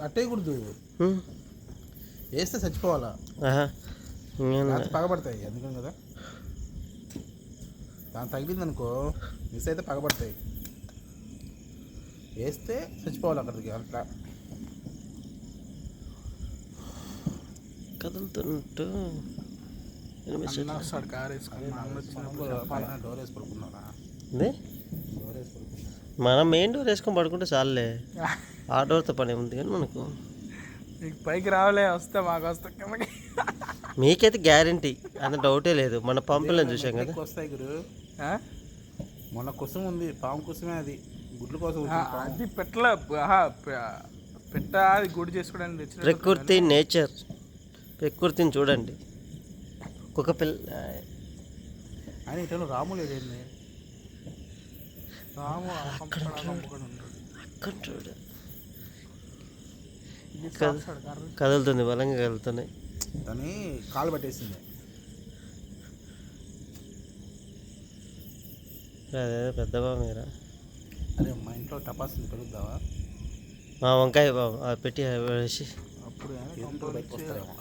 అట్టే కుడదు, వేస్తే చచ్చిపోవాలా, పగబడతాయి. అందుకని కదా దాని తగిలింది అనుకో మిస్ అయితే పగబడతాయి. వేస్తే చచ్చిపోవాలి అక్కడికి అట్లా కదులుతుంటూ కారు వేసుకుని డోర్ వేసి పడుకున్నారా? మనం మెయిన్ డోర్ వేసుకొని పడుకుంటే చాలులే, ఆ డోర్తో పని ఉంది కానీ మనకు. మీకు పైకి రావలే, వస్తే మాకు వస్తే కిందకి. మీకైతే గ్యారంటీ, అంత డౌటే లేదు. మన పంపులను చూసాం కదా. వస్తాయి గురు, మొన్న కుసం ఉంది, పాము కుసమే అది, గుడ్ల కోసం అది పెట్టలే. పెట్ట అది గుడి చేసుకోవడానికి తెచ్చిన ప్రకృతి, నేచర్, ప్రకృతిని చూడండి. ఒక్కొక్క పిల్ల అని ఇటను రాము లేదండి, రాము అక్కడ చూడు, కదులుతుంది, బలంగా కదులుతున్నాయి. దాన్ని కాలు పట్టేసింది. అదే పెద్దవా మీరా? అరే మా ఇంట్లో టపాసులు పెరుగుతావా? వంకాయ బాబు పెట్టి వేసి అప్పుడు బయటకు వస్తారేమో.